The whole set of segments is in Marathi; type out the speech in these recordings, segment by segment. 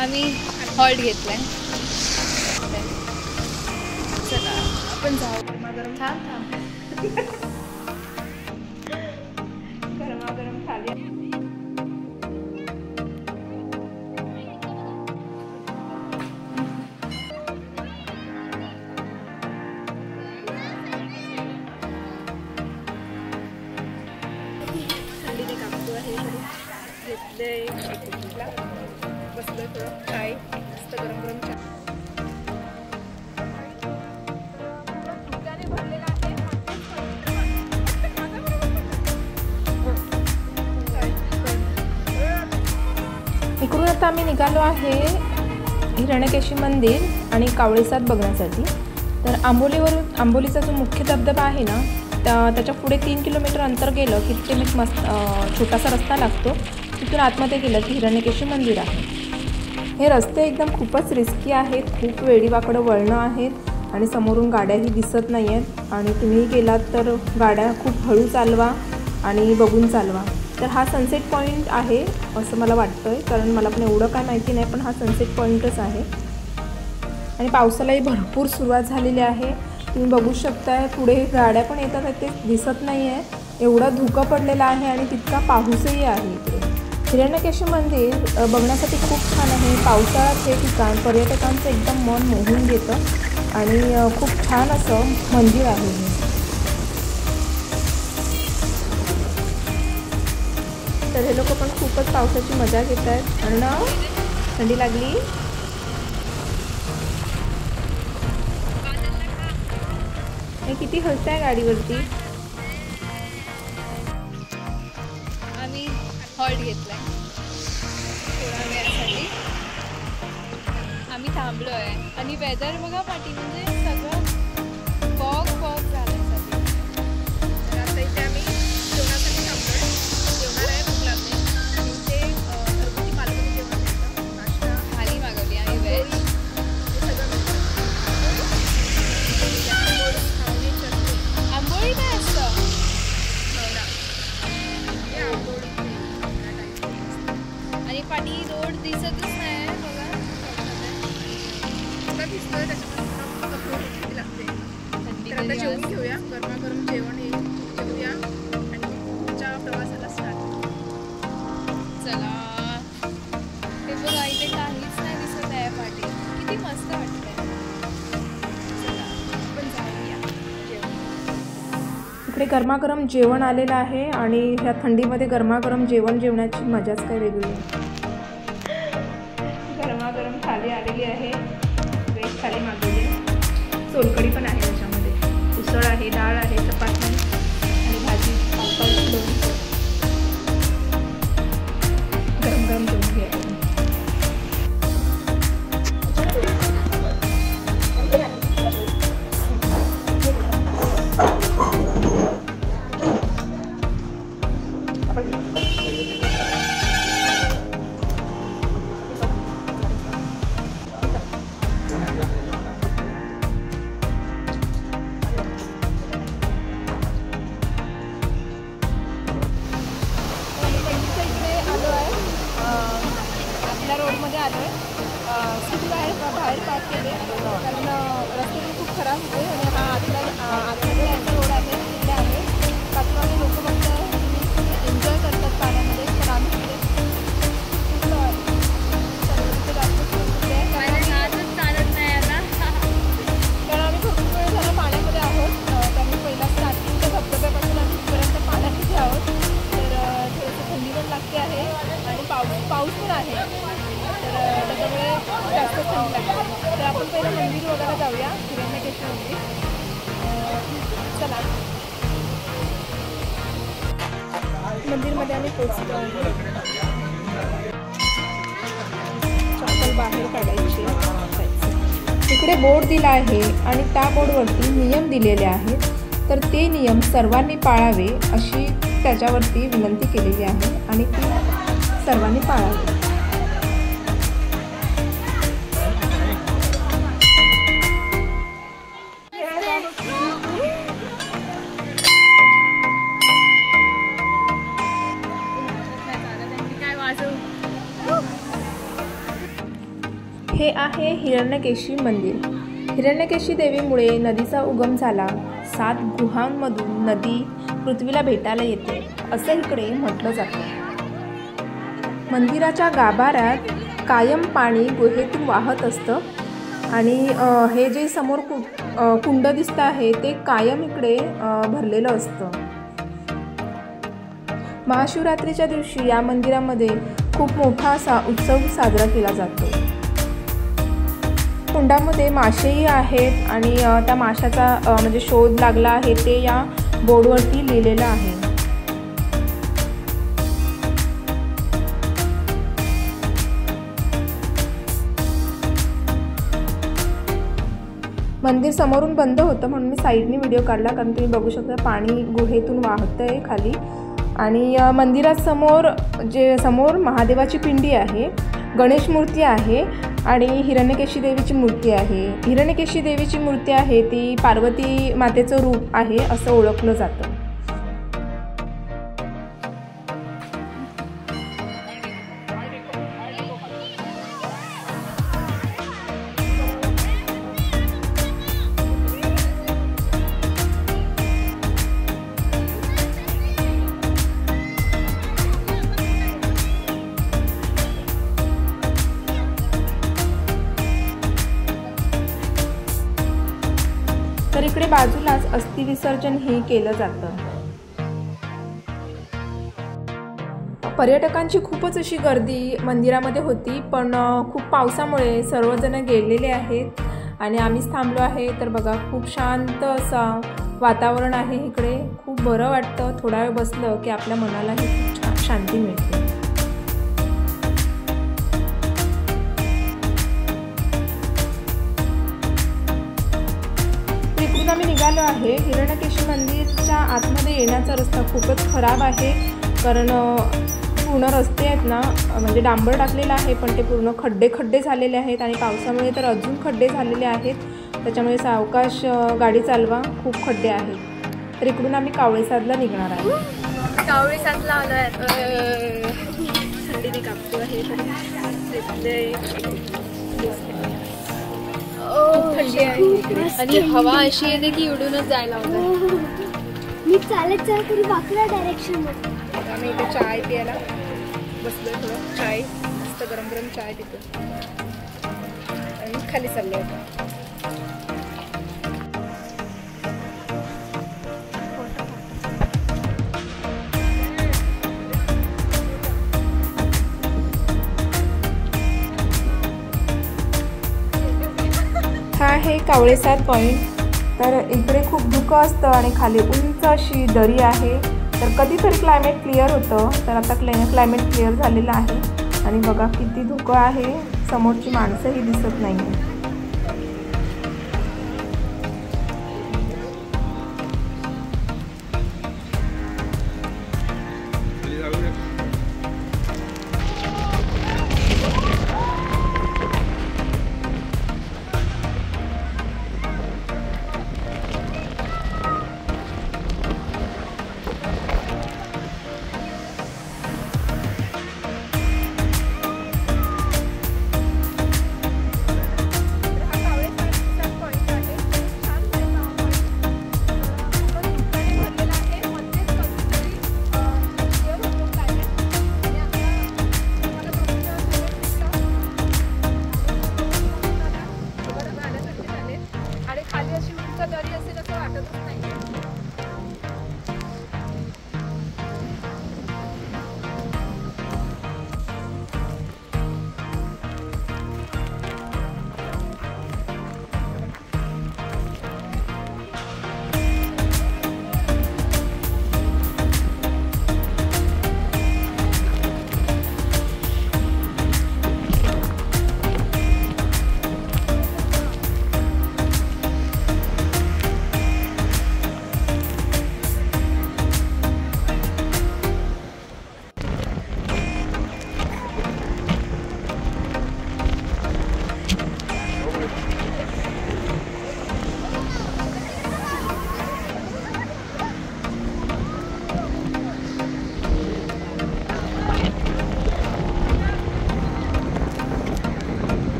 आम्ही हॉल्ट घेतलाय. चला आपण जाऊ. गरमागरम थांब गरमागरम खाली. थंडीने कापतो आहे घेतलंय बसलोय थोडं चाय मस्त गरम गरम चहा. इकडून आता आम्ही निघालो आहे हिरण्यकेशी मंदिर आणि कावळेसाद बघण्यासाठी. तर आंबोलीचा जो मुख्य धबधबा आहे ना त्याच्या पुढे 3 किलोमीटर अंतर गेलं की तिथे एक मस्त छोटासा रस्ता लागतो. तिथून आतमध्ये गेलं की हिरण्यकेशी मंदिर आहे. हे रस्ते एकदम खूपच रिस्की आहेत, खूप वेडीवाकडं वळणं आहेत आणि समोरून गाड्याही दिसत नाही आहेत. आणि तुम्ही गेलात तर गाड्या खूप हळू चालवा आणि बघून चालवा. तर हा सनसेट पॉईंट आहे असं मला वाटतं आहे, कारण मला पण एवढं काय माहिती नाही, पण हा सनसेट पॉईंटच आहे. आणि पावसालाही भरपूर सुरुवात झालेली आहे. तुम्ही बघू शकताय पुढे गाड्या पण येतात आहेत, ते दिसत नाही आहे. एवढा धुकं पडलेला आहे आणि तितका पाऊसही आहे इकडे. हिरण्यकेशी मंदिर बघण्यासाठी खूप छान आहे. पावसाळ्यात हे ठिकाण पर्यटकांचं एकदम मन मोहून घेतं आणि खूप छान असं मंदिर आहे हे. तर हे लोक पण खूपच पावसाची मजा घेत आहेत. आणि ना थंडी लागली. हे किती हलतंय गाडीवरती. आम्ही हॉल्ट घेतलाय थोड्या वेळासाठी. आम्ही थांबलो आहे आणि वेदर बघा पाठी म्हणजे सगळं फॉग झालंय सगळं. तर आता इथे आम्ही जेवणासाठी थांबलोय. जेवणार आहे भूक लागली आणि इथे घरगुती मालवणी जेवण मिळतं. नाश्ता थाली मागवली आम्ही व्हेज. हे सगळं आंबोळी काय असतं आणि पाणी रोड दिसतच नाही बघा. दिसतोय त्याच्यामध्ये लागते. तर आता जेवून घेऊया, गरमागरम जेवण घेऊया आणि पुढच्या प्रवासाला स्टार्ट. चला ते बघा इथे काहीच नाही दिसत आहे पाठी. किती मस्त वाटतंय. चला आपण जाऊया जेवण. इकडे गरमागरम जेवण आलेलं आहे आणि ह्या थंडीमध्ये गरमागरम जेवणाची मजाच काय वेगळी आहे. गरमागरम थाली आलेली आहे. वेज थाली मागवली आहे. सोलकढी पण आहे त्याच्यामध्ये. उसळ आहे, डाळ आहे, चपाती आणि भाजी. गरम गरम जेवण घ्या. रोडमध्ये आलो आहे. सिटी बाहेर पार्क केले कारण रस्ते पण खूप खराब होते आणि हा आतमध्ये रोड आहे तिथे आहे. बाकी लोक फक्त एन्जॉय करतात पाण्यामध्ये. तर आम्ही तिथे चालत नाही आता कारण आम्ही भरपूर वेळ झाला पाण्यामध्ये आहोत. त्यामुळे पहिला स्टार्टिंगच्या धबधब्यापासून आम्ही तिथपर्यंत पाण्यामध्ये आहोत. तर थोडंसं थंडी पण लागते आहे आणि पाऊस पण आहे. तर त्याच्यामुळे जास्त थंडी लागते. तर आपण पहिलं मंदिर वगैरे जाऊया, हिरण्यकेशी मंदिर. चला मंदिरमध्ये आम्ही पोहोचलो आहे. चप्पल बाहेर काढायची. इकडे बोर्ड दिला आहे आणि त्या बोर्डवरती नियम दिलेले आहेत. तर ते नियम सर्वांनी पाळावे अशी त्याच्यावरती विनंती केलेली आहे आणि ती सर्वांनी पाळावी. हे आहे हिरण्यकेशी मंदिर. हिरण्यकेशी देवीमुळे नदीचा उगम झाला. 7 गुहांमधून नदी पृथ्वीला भेटायला येते असं इकडे म्हटलं जातं. मंदिराच्या गाभाऱ्यात कायम पाणी गुहेतून वाहत असतं आणि हे जे समोर कुंड दिसतं आहे ते कायम इकडे भरलेलं असतं. महाशिवरात्रीच्या दिवशी या मंदिरामध्ये खूप मोठा असा उत्सव साजरा केला जातो. कुंडामध्ये मासेही आहेत आणि त्या माशाचा म्हणजे शोध लागला आहे ते या बोर्डवरती लिहिलेलं आहे. मंदिर समोरून बंद होतं म्हणून मी साईडने व्हिडिओ काढला, कारण तुम्ही बघू शकता पाणी गुहेतून वाहतंय खाली. आणि मंदिरात समोर महादेवाची पिंडी आहे, गणेश मूर्ती आहे आणि हिरण्यकेशी देवीची मूर्ती आहे. हिरण्यकेशी देवीची मूर्ती आहे ती पार्वती मातेचं रूप आहे असं ओळखलं जातं. तर इकडे बाजूलाच अस्थि विसर्जन हे केलं जातं. पर्यटकांची खूपच अशी गर्दी मंदिरामध्ये होती, पण खूप पावसामुळे सर्वजण गेलेले आहेत आणि आम्हीच थांबलो आहे. तर बघा खूप शांत असं वातावरण आहे इकडे. खूप बरं वाटतं. थोडा वेळ बसलं की आपल्या मनालाही खूप शांती मिळते. आम्ही निघालो आहे. हिरण्यकेशी मंदिरच्या आतमध्ये येण्याचा रस्ता खूपच खराब आहे, कारण पूर्ण रस्ते आहेत ना म्हणजे डांबर टाकलेला आहे पण ते पूर्ण खड्डे झालेले आहेत आणि पावसामुळे तर अजून खड्डे झालेले आहेत. त्याच्यामुळे सावकाश गाडी चालवा, खूप खड्डे आहेत. तर इकडून आम्ही कावळेसादला निघणार आहे. कावळेसादला आलो आहे. थंडीने कापतो आहे. थंडी आहे आणि हवा अशी येते की उडूनच जायला होतं. मी चालत तरी वाकड्या डायरेक्शन मध्ये. आम्ही इथे चाय प्यायला बसलो. थोडं चाय, मस्त गरम गरम चाय पितो आणि खाली चालले होतो. हा आहे कावळेसाद पॉईंट. तर इकडे खूप धुकं असतं आणि खाली उंच अशी दरी आहे. तर कधीतरी क्लायमेट क्लिअर होतं, तर आता क्लायमेट क्लिअर झालेलं आहे. आणि बघा किती धुकं आहे, समोरची माणसंही दिसत नाही आहे.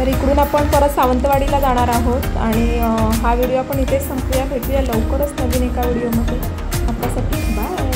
तर इकडून आपण परत सावंतवाडीला जाणार आहोत आणि हा व्हिडिओ आपण इथेच संपूया. भेटूया लवकरच नवीन एका व्हिडिओमध्ये. आतासाठी बाय.